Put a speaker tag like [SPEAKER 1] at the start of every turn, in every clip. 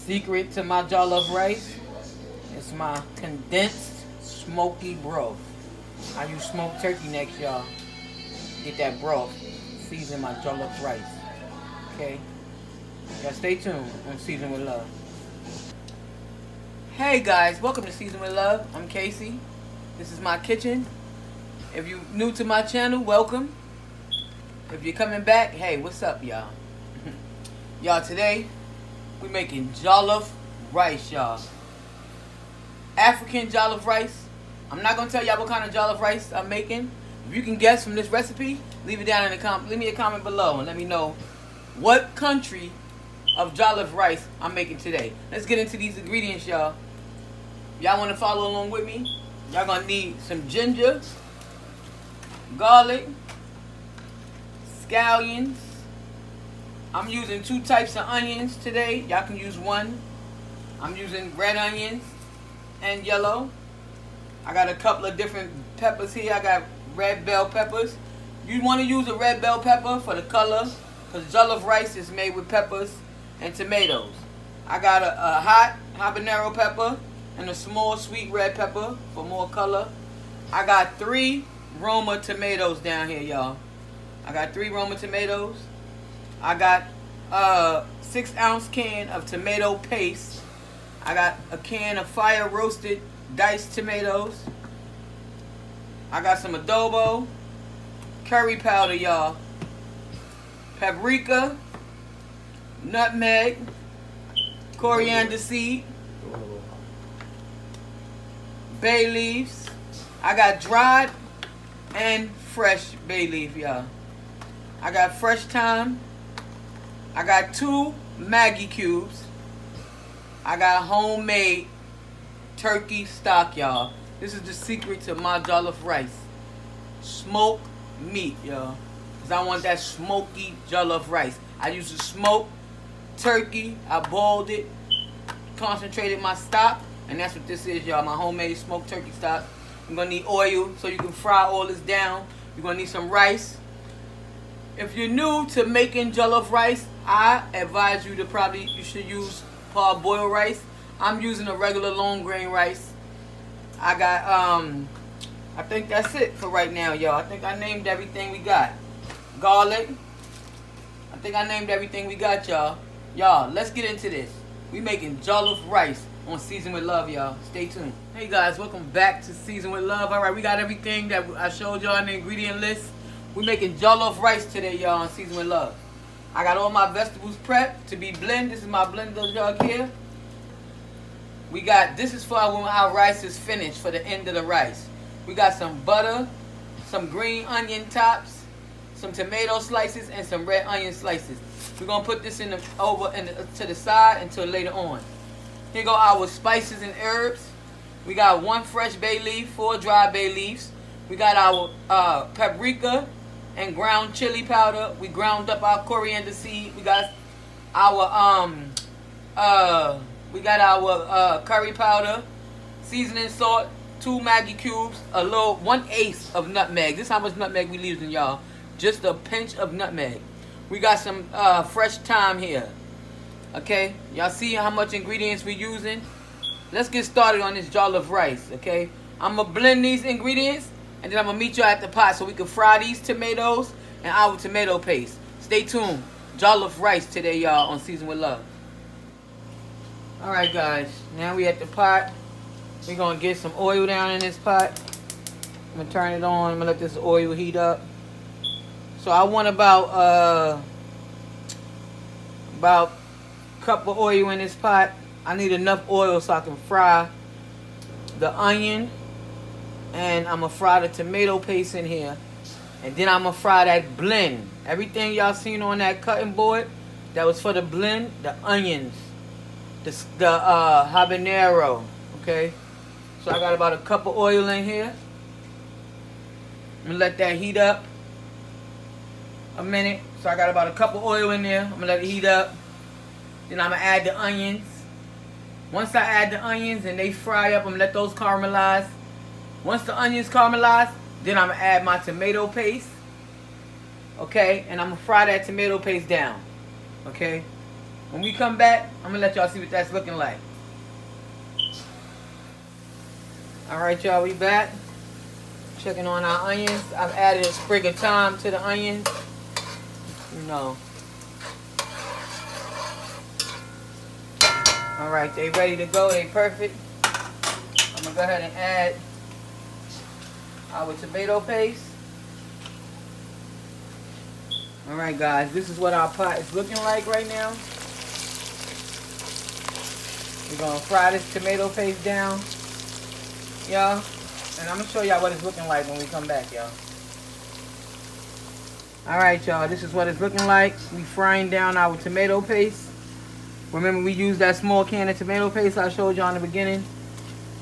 [SPEAKER 1] Secret to my jollof rice is my condensed smoky broth. I use smoked turkey necks, y'all. Get that broth. Season my jollof rice. Okay? Y'all stay tuned on Season with Love. Hey guys, welcome to Season with Love. I'm Casey. This is my kitchen. If you're new to my channel, welcome. If you're coming back, hey, what's up, y'all? Y'all, today we're making jollof rice, y'all. African jollof rice. I'm not gonna tell y'all what kind of jollof rice I'm making. If you can guess from this recipe, leave it down in the leave me a comment below and let me know what country of jollof rice I'm making today. Let's get into these ingredients, y'all. Y'all want to follow along with me? Y'all gonna need some ginger, garlic, scallions. I'm using 2 types of onions today. Y'all can use 1. I'm using red onions and yellow. I got a couple of different peppers here. I got red bell peppers. You want to use a red bell pepper for the color, because jollof rice is made with peppers and tomatoes. I got a hot habanero pepper and a small sweet red pepper for more color. I got 3 Roma tomatoes down here, y'all. I got 3 Roma tomatoes. I got a 6-ounce can of tomato paste. I got a can of fire roasted diced tomatoes. I got some adobo, curry powder, y'all, paprika, nutmeg, coriander seed, bay leaves. I got dried and fresh bay leaf, y'all. I got fresh thyme. I got 2 Maggi cubes. I got homemade turkey stock, y'all. This is the secret to my jollof rice. Smoked meat, y'all. Because I want that smoky jollof rice. I used to smoke turkey. I boiled it, concentrated my stock, and that's what this is, y'all. My homemade smoked turkey stock. You're going to need oil so you can fry all this down. You're going to need some rice. If you're new to making jollof rice, I advise you to you should use parboiled rice. I'm using a regular long grain rice. I got, I think that's it for right now, y'all. I think I named everything we got. Garlic. I think I named everything we got, y'all. Y'all, let's get into this. We making jollof rice on Season with Love, y'all. Stay tuned. Hey guys, welcome back to Season with Love. All right, we got everything that I showed y'all in the ingredient list. We making jollof rice today, y'all, on Season with Love. I got all my vegetables prepped to be blended. This is my blender jug here. We got, this is for when our rice is finished, for the end of the rice. We got some butter, some green onion tops, some tomato slices, and some red onion slices. We're gonna put this to the side until later on. Here go our spices and herbs. We got 1 fresh bay leaf, 4 dry bay leaves. We got our paprika and ground chili powder. We ground up our coriander seed. We got our curry powder, seasoning salt, 2 Maggi cubes, 1/8 of nutmeg. This is how much nutmeg we using, y'all. Just a pinch of nutmeg. We got some fresh thyme here. Okay, y'all see how much ingredients we using? Let's get started on this jollof rice. Okay, I'm gonna blend these ingredients, and then I'm gonna meet y'all at the pot so we can fry these tomatoes and our tomato paste. Stay tuned. Jollof rice today, y'all, on Season with Love. Alright guys, now we at the pot. We're going to get some oil down in this pot. I'm going to turn it on. I'm going to let this oil heat up. So I want about a cup of oil in this pot. I need enough oil so I can fry the onion. And I'm going to fry the tomato paste in here. And then I'm going to fry that blend. Everything y'all seen on that cutting board, that was for the blend, the onions. The habanero, okay? So I got about a cup of oil in here. I'm gonna let that heat up a minute. So I got about a cup of oil in there. I'm gonna let it heat up. Then I'm gonna add the onions. Once I add the onions and they fry up, I'm gonna let those caramelize. Once the onions caramelize, then I'm gonna add my tomato paste. Okay, and I'm gonna fry that tomato paste down. Okay, When we come back, I'm gonna let y'all see what that's looking like. Alright y'all, we back. Checking on our onions. I've added a sprig of thyme to the onions. You know. Alright, they ready to go, they perfect. I'm gonna go ahead and add our tomato paste. Alright guys, this is what our pot is looking like right now. We're gonna fry this tomato paste down, y'all. And I'm gonna show y'all what it's looking like when we come back, y'all. Alright y'all, this is what it's looking like. We frying down our tomato paste. Remember we used that small can of tomato paste I showed y'all in the beginning.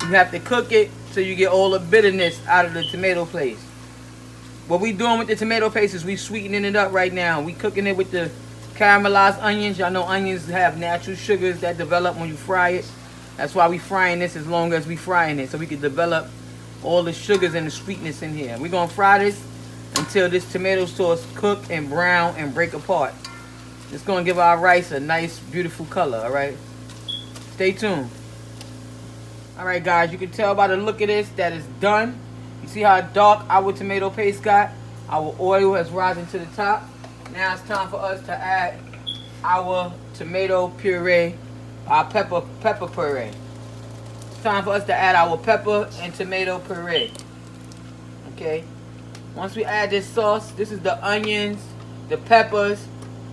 [SPEAKER 1] You have to cook it so you get all the bitterness out of the tomato paste. What we doing with the tomato paste is we sweetening it up right now. We cooking it with the caramelized onions. Y'all know onions have natural sugars that develop when you fry it. That's why we frying this as long as we frying it, so we can develop all the sugars and the sweetness in here. We're gonna fry this until this tomato sauce cook and brown and break apart. It's gonna give our rice a nice, beautiful color, all right? Stay tuned. All right, guys, you can tell by the look of this that it's done. You see how dark our tomato paste got? Our oil has risen to the top. Now it's time for us to add our tomato puree, our pepper puree. It's time for us to add our pepper and tomato puree. Okay? Once we add this sauce, this is the onions, the peppers,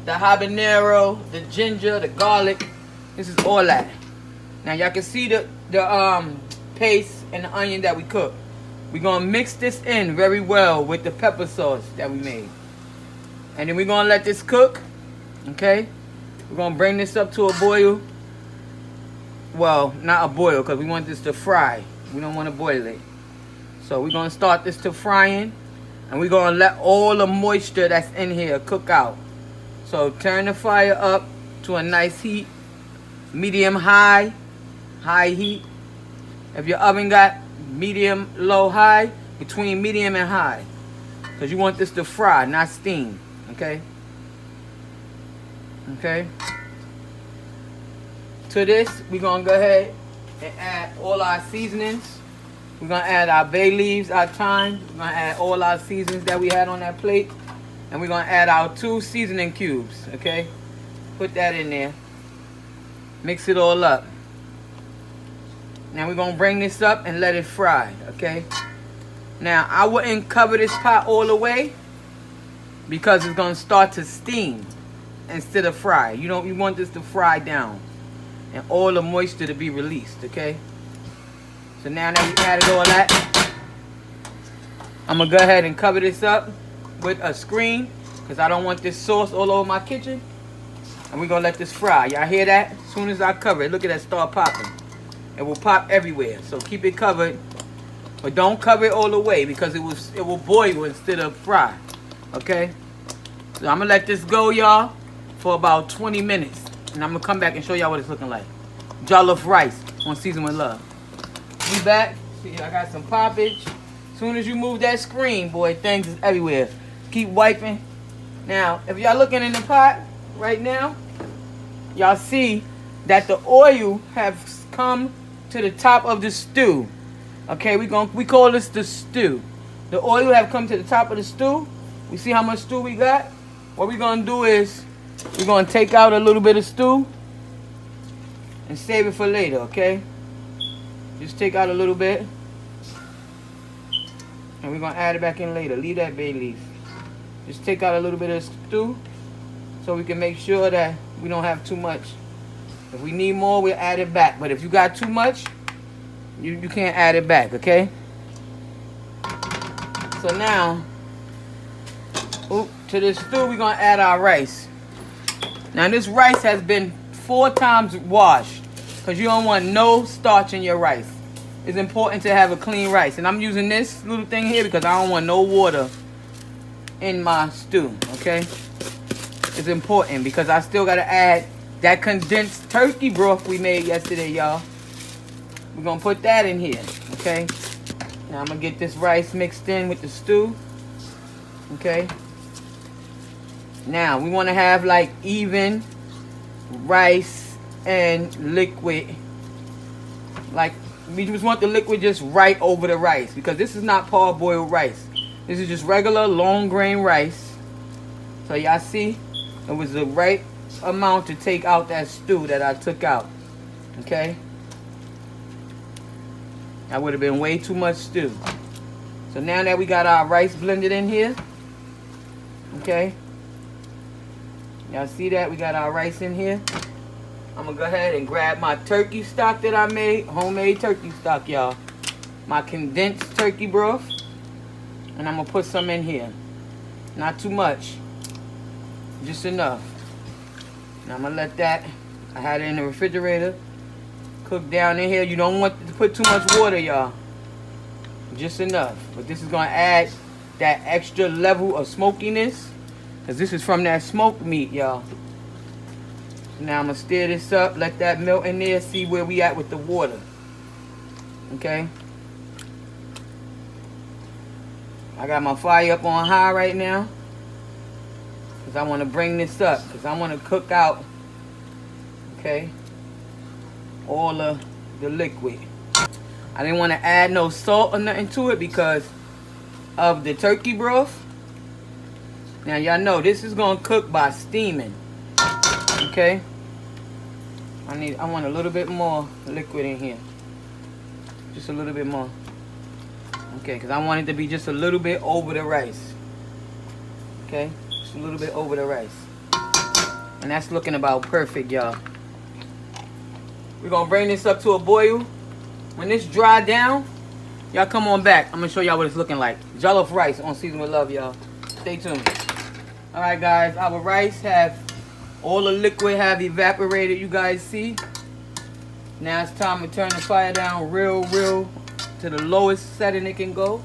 [SPEAKER 1] the habanero, the ginger, the garlic. This is all that. Now y'all can see the paste and the onion that we cooked. We're going to mix this in very well with the pepper sauce that we made. And then we're going to let this cook. Okay? We're going to bring this up to a boil. Well, not a boil because we want this to fry. We don't want to boil it. So we're going to start this to frying. And we're going to let all the moisture that's in here cook out. So turn the fire up to a nice heat. Medium high. High heat. If your oven got medium, low, high, between medium and high. Because you want this to fry, not steam. Okay? Okay? To this, we're going to go ahead and add all our seasonings. We're going to add our bay leaves, our thyme. We're going to add all our seasonings that we had on that plate. And we're going to add our 2 seasoning cubes. Okay? Put that in there. Mix it all up. Now we're going to bring this up and let it fry, okay? Now, I wouldn't cover this pot all the way because it's going to start to steam instead of fry. You want this to fry down and all the moisture to be released, okay? So now that we added all that, I'm going to go ahead and cover this up with a screen because I don't want this sauce all over my kitchen. And we're going to let this fry. Y'all hear that? As soon as I cover it, look at that start popping. It will pop everywhere, so keep it covered, but don't cover it all the way because it will boil instead of fry. Okay, so I'm gonna let this go, y'all, for about 20 minutes, and I'm gonna come back and show y'all what it's looking like. Jollof rice on Season with Love. We back. See, I got some poppage. As soon as you move that screen, boy, things is everywhere. Keep wiping. Now, if y'all looking in the pot right now, y'all see that the oil has come to the top of the stew. Okay, we call this the stew. The oil have come to the top of the stew. We see how much stew we got. What we're gonna do is we're gonna take out a little bit of stew and save it for later, okay? Just take out a little bit and we're gonna add it back in later. Leave that bay leaf. Just take out a little bit of stew so we can make sure that we don't have too much. If we need more, we'll add it back. But if you got too much, you can't add it back, okay? So now, to this stew, we're going to add our rice. Now, this rice has been 4 times washed because you don't want no starch in your rice. It's important to have a clean rice. And I'm using this little thing here because I don't want no water in my stew, okay? It's important because I still got to add that condensed turkey broth we made yesterday, y'all. We're going to put that in here, okay? Now I'm going to get this rice mixed in with the stew, okay? Now, we want to have like even rice and liquid. Like, we just want the liquid just right over the rice, because this is not parboiled rice. This is just regular long grain rice. So y'all see, it was the right amount to take out that stew that I took out. Okay, that would have been way too much stew. So now that we got our rice blended in here, okay, y'all see that we got our rice in here. I'm gonna go ahead and grab my turkey stock that I made, homemade turkey stock, y'all. My condensed turkey broth, and I'm gonna put some in here. Not too much, just enough. Now I'm gonna let that, I had it in the refrigerator, cook down in here. You don't want to put too much water, y'all. Just enough. But this is gonna add that extra level of smokiness, because this is from that smoked meat, y'all. Now I'm gonna stir this up, let that melt in there, see where we at with the water. Okay. I got my fire up on high right now, because I want to bring this up, because I want to cook out, okay, all of the liquid. I didn't want to add no salt or nothing to it because of the turkey broth. Now y'all know this is gonna cook by steaming. Okay. I want a little bit more liquid in here. Just a little bit more. Okay, because I want it to be just a little bit over the rice. Okay, just a little bit over the rice. And that's looking about perfect, y'all. We're gonna bring this up to a boil. When this dry down, y'all come on back. I'm gonna show y'all what it's looking like. Jollof rice on Season with Love, y'all. Stay tuned. Alright guys, our rice have, all the liquid have evaporated, you guys see. Now it's time to turn the fire down real to the lowest setting it can go.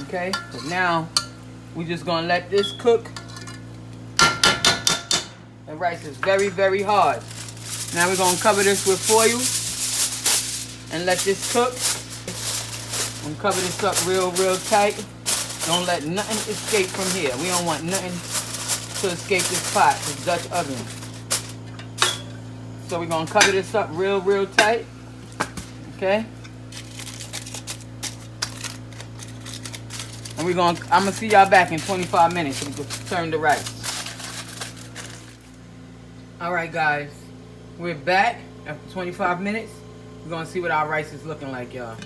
[SPEAKER 1] Okay, so now we just gonna let this cook. The rice is very hard. Now we're gonna cover this with foil and let this cook. And cover this up real tight. Don't let nothing escape from here. We don't want nothing to escape this pot, this Dutch oven. So we're gonna cover this up real tight. Okay. And I'm gonna see y'all back in 25 minutes so we can turn the rice. Alright guys, we're back after 25 minutes. We're gonna see what our rice is looking like, y'all.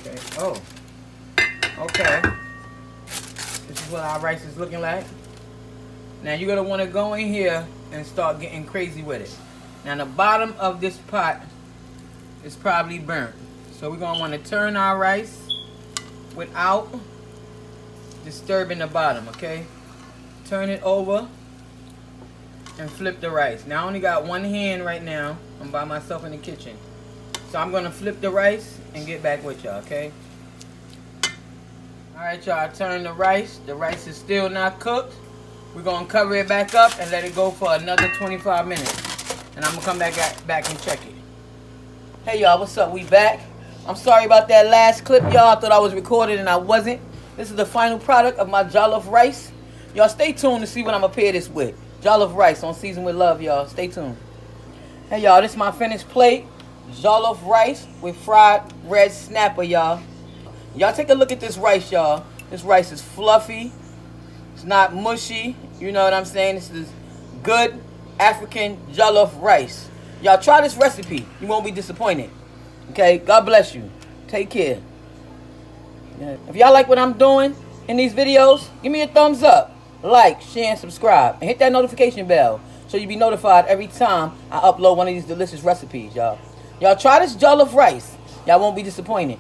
[SPEAKER 1] Okay. Oh. Okay. This is what our rice is looking like. Now you're gonna want to go in here and start getting crazy with it. Now the bottom of this pot is probably burnt. So we're gonna want to turn our rice without disturbing the bottom, okay? Turn it over and flip the rice. Now I only got one hand right now. I'm by myself in the kitchen. So I'm gonna flip the rice and get back with y'all, okay? Alright y'all, I turned the rice. The rice is still not cooked. We're gonna cover it back up and let it go for another 25 minutes. And I'm gonna come back and check it. Hey y'all, what's up? We back. I'm sorry about that last clip, y'all. I thought I was recording and I wasn't. This is the final product of my jollof rice. Y'all stay tuned to see what I'm gonna pair this with. Jollof rice on Season with Love, y'all. Stay tuned. Hey y'all, this is my finished plate. Jollof rice with fried red snapper, y'all. Y'all take a look at this rice, y'all. This rice is fluffy. It's not mushy. You know what I'm saying? This is good African jollof rice. Y'all try this recipe. You won't be disappointed. Okay? God bless you. Take care. If y'all like what I'm doing in these videos, give me a thumbs up. Like, share, and subscribe. And hit that notification bell so you'll be notified every time I upload one of these delicious recipes, y'all. Y'all try this jollof rice. Y'all won't be disappointed.